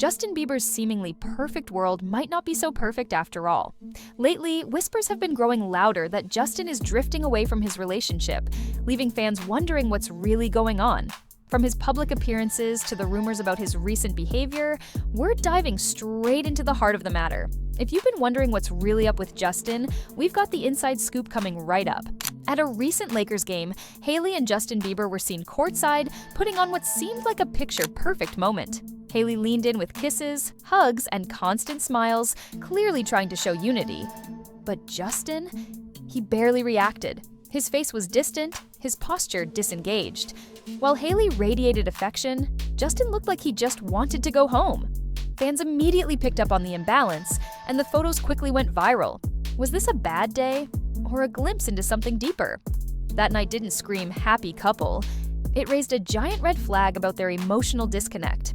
Justin Bieber's seemingly perfect world might not be so perfect after all. Lately, whispers have been growing louder that Justin is drifting away from his relationship, leaving fans wondering what's really going on. From his public appearances to the rumors about his recent behavior, we're diving straight into the heart of the matter. If you've been wondering what's really up with Justin, we've got the inside scoop coming right up. At a recent Lakers game, Hailey and Justin Bieber were seen courtside, putting on what seemed like a picture-perfect moment. Hailey leaned in with kisses, hugs, and constant smiles, clearly trying to show unity. But Justin? He barely reacted. His face was distant, his posture disengaged. While Hailey radiated affection, Justin looked like he just wanted to go home. Fans immediately picked up on the imbalance, and the photos quickly went viral. Was this a bad day, or a glimpse into something deeper? That night didn't scream happy couple. It raised a giant red flag about their emotional disconnect.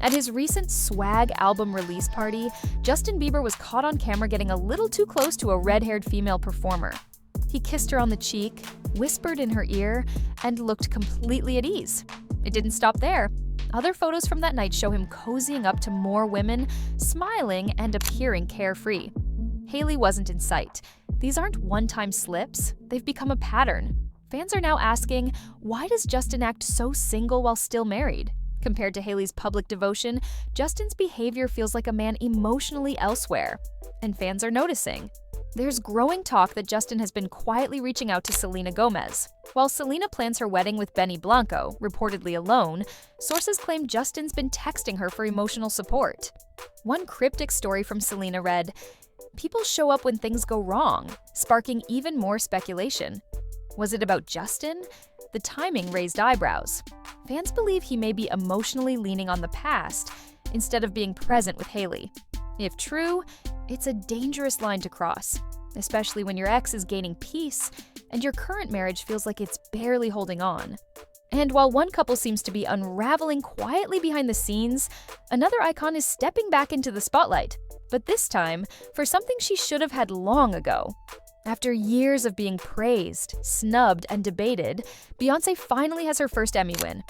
At his recent Swag album release party, Justin Bieber was caught on camera getting a little too close to a red-haired female performer. He kissed her on the cheek, whispered in her ear, and looked completely at ease. It didn't stop there. Other photos from that night show him cozying up to more women, smiling and appearing carefree. Hailey wasn't in sight. These aren't one-time slips, they've become a pattern. Fans are now asking, why does Justin act so single while still married? Compared to Hailey's public devotion, Justin's behavior feels like a man emotionally elsewhere. And fans are noticing. There's growing talk that Justin has been quietly reaching out to Selena Gomez. While Selena plans her wedding with Benny Blanco, reportedly alone, sources claim Justin's been texting her for emotional support. One cryptic story from Selena read, "People show up when things go wrong," sparking even more speculation. Was it about Justin? The timing raised eyebrows. Fans believe he may be emotionally leaning on the past instead of being present with Hailey. If true, it's a dangerous line to cross, especially when your ex is gaining peace and your current marriage feels like it's barely holding on. And while one couple seems to be unraveling quietly behind the scenes, another icon is stepping back into the spotlight, but this time for something she should have had long ago. After years of being praised, snubbed, and debated, Beyonce finally has her first Emmy win.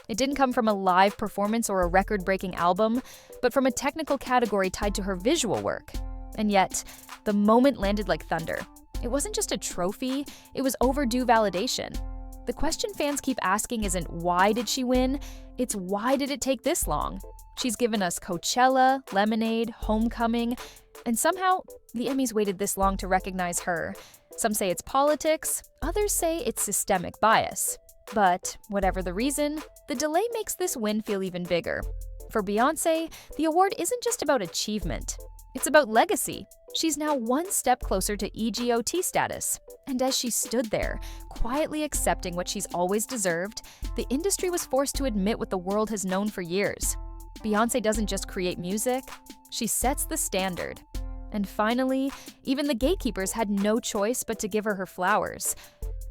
It didn't come from a live performance or a record-breaking album, but from a technical category tied to her visual work. And yet, the moment landed like thunder. It wasn't just a trophy, it was overdue validation. The question fans keep asking isn't why did she win, it's why did it take this long? She's given us Coachella, Lemonade, Homecoming, and somehow the Emmys waited this long to recognize her. Some say it's politics, others say it's systemic bias. But whatever the reason, the delay makes this win feel even bigger. For Beyonce, the award isn't just about achievement. It's about legacy. She's now one step closer to EGOT status. And as she stood there, quietly accepting what she's always deserved, the industry was forced to admit what the world has known for years. Beyonce doesn't just create music, she sets the standard. And finally, even the gatekeepers had no choice but to give her her flowers.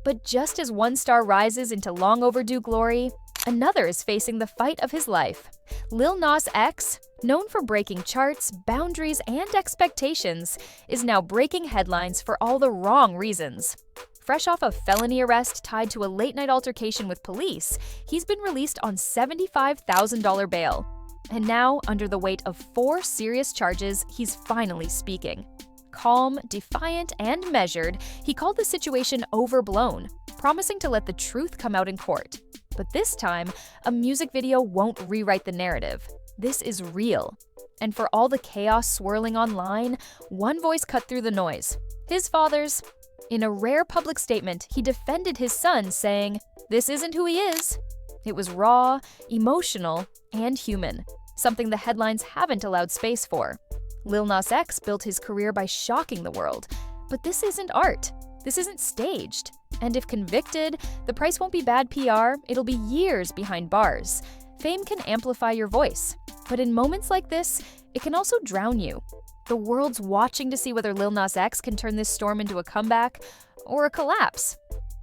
But just as one star rises into long overdue glory, another is facing the fight of his life. Lil Nas X, known for breaking charts, boundaries, and expectations, is now breaking headlines for all the wrong reasons. Fresh off a felony arrest tied to a late-night altercation with police, he's been released on $75,000 bail. And now, under the weight of 4 serious charges, he's finally speaking. Calm, defiant, and measured, he called the situation overblown, promising to let the truth come out in court. But this time, a music video won't rewrite the narrative. This is real. And for all the chaos swirling online, one voice cut through the noise. His father's. In a rare public statement, he defended his son, saying, "This isn't who he is." It was raw, emotional, and human, something the headlines haven't allowed space for. Lil Nas X built his career by shocking the world. But this isn't art. This isn't staged. And if convicted, the price won't be bad PR, it'll be years behind bars. Fame can amplify your voice. But in moments like this, it can also drown you. The world's watching to see whether Lil Nas X can turn this storm into a comeback or a collapse.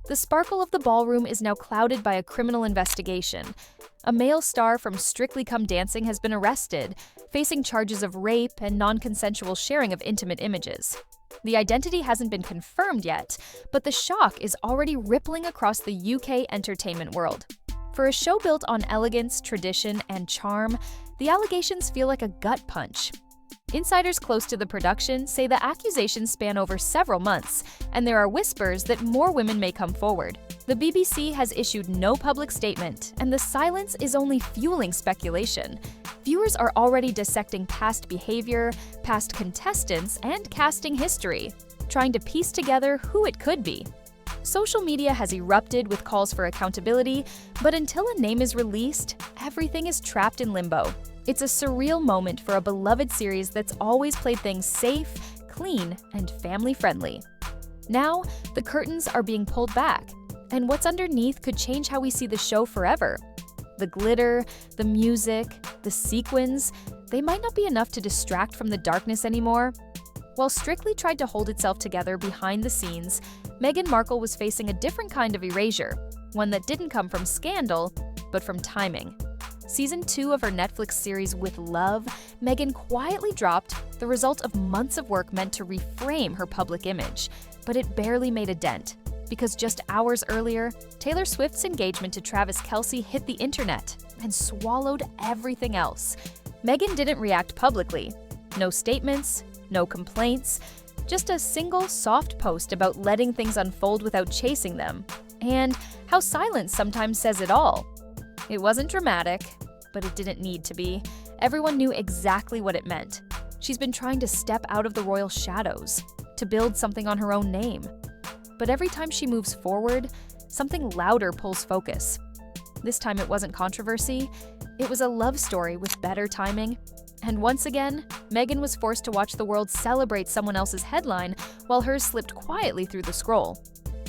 The sparkle of the ballroom is now clouded by a criminal investigation. A male star from Strictly Come Dancing has been arrested, facing charges of rape and non-consensual sharing of intimate images. The identity hasn't been confirmed yet, but the shock is already rippling across the UK entertainment world. For a show built on elegance, tradition, and charm, the allegations feel like a gut punch. Insiders close to the production say the accusations span over several months, and there are whispers that more women may come forward. The BBC has issued no public statement, and the silence is only fueling speculation. Viewers are already dissecting past behavior, past contestants, and casting history, trying to piece together who it could be. Social media has erupted with calls for accountability, but until a name is released, everything is trapped in limbo. It's a surreal moment for a beloved series that's always played things safe, clean, and family-friendly. Now, the curtains are being pulled back, and what's underneath could change how we see the show forever. The glitter, the music, the sequins, they might not be enough to distract from the darkness anymore. While Strictly tried to hold itself together behind the scenes, Meghan Markle was facing a different kind of erasure, one that didn't come from scandal, but from timing. Season 2 of her Netflix series With Love, Meghan quietly dropped, the result of months of work meant to reframe her public image, but it barely made a dent. Because just hours earlier, Taylor Swift's engagement to Travis Kelce hit the internet and swallowed everything else. Meghan didn't react publicly. No statements, no complaints, just a single soft post about letting things unfold without chasing them, and how silence sometimes says it all. It wasn't dramatic, but it didn't need to be. Everyone knew exactly what it meant. She's been trying to step out of the royal shadows, to build something on her own name. But every time she moves forward, something louder pulls focus. This time it wasn't controversy, it was a love story with better timing. And once again, Meghan was forced to watch the world celebrate someone else's headline while hers slipped quietly through the scroll.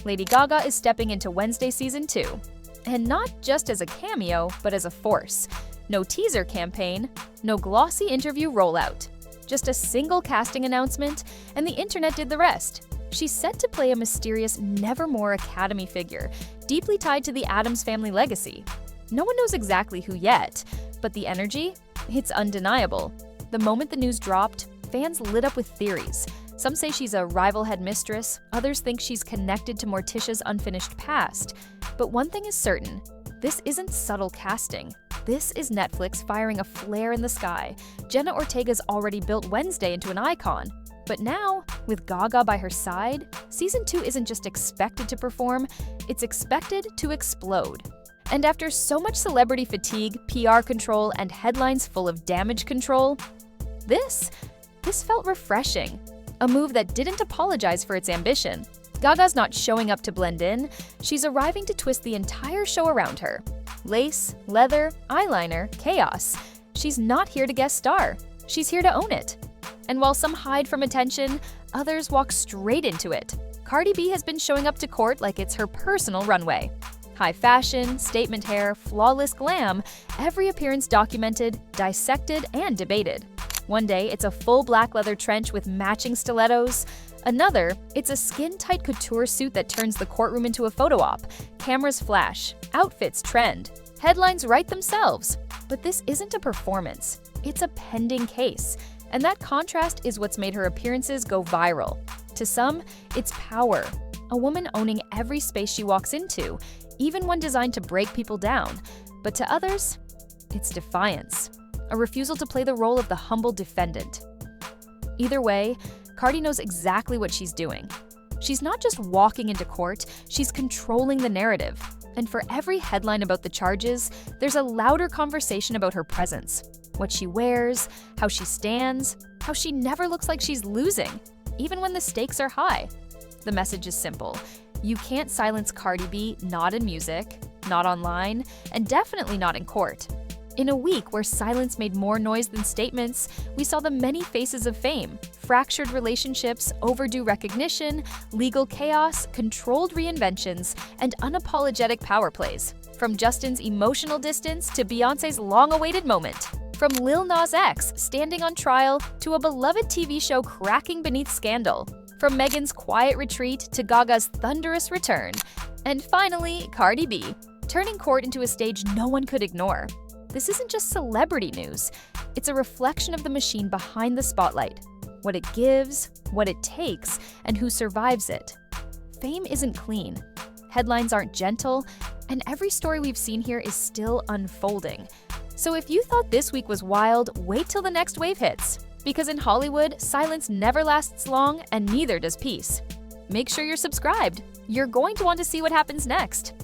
Lady Gaga is stepping into Wednesday Season 2. And not just as a cameo, but as a force. No teaser campaign, no glossy interview rollout. Just a single casting announcement, and the internet did the rest. She's set to play a mysterious Nevermore Academy figure, deeply tied to the Addams family legacy. No one knows exactly who yet, but the energy? It's undeniable. The moment the news dropped, fans lit up with theories. Some say she's a rival headmistress, others think she's connected to Morticia's unfinished past. But one thing is certain, this isn't subtle casting. This is Netflix firing a flare in the sky. Jenna Ortega's already built Wednesday into an icon. But now, with Gaga by her side, Season 2 isn't just expected to perform, it's expected to explode. And after so much celebrity fatigue, PR control, and headlines full of damage control, this felt refreshing. A move that didn't apologize for its ambition. Gaga's not showing up to blend in, she's arriving to twist the entire show around her. Lace, leather, eyeliner, chaos. She's not here to guest star, she's here to own it. And while some hide from attention, others walk straight into it. Cardi B has been showing up to court like it's her personal runway. High fashion, statement hair, flawless glam, every appearance documented, dissected, and debated. One day, it's a full black leather trench with matching stilettos. Another, it's a skin-tight couture suit that turns the courtroom into a photo op. Cameras flash, outfits trend, headlines write themselves. But this isn't a performance, it's a pending case. And that contrast is what's made her appearances go viral. To some, it's power. A woman owning every space she walks into, even one designed to break people down. But to others, it's defiance. A refusal to play the role of the humble defendant. Either way, Cardi knows exactly what she's doing. She's not just walking into court, she's controlling the narrative. And for every headline about the charges, there's a louder conversation about her presence. What she wears, how she stands, how she never looks like she's losing, even when the stakes are high. The message is simple. You can't silence Cardi B, not in music, not online, and definitely not in court. In a week where silence made more noise than statements, we saw the many faces of fame: fractured relationships, overdue recognition, legal chaos, controlled reinventions, and unapologetic power plays. From Justin's emotional distance to Beyonce's long-awaited moment. From Lil Nas X standing on trial to a beloved TV show cracking beneath scandal. From Meghan's quiet retreat to Gaga's thunderous return. And finally, Cardi B, turning court into a stage no one could ignore. This isn't just celebrity news, it's a reflection of the machine behind the spotlight. What it gives, what it takes, and who survives it. Fame isn't clean, headlines aren't gentle, and every story we've seen here is still unfolding. So if you thought this week was wild, wait till the next wave hits. Because in Hollywood, silence never lasts long and neither does peace. Make sure you're subscribed. You're going to want to see what happens next.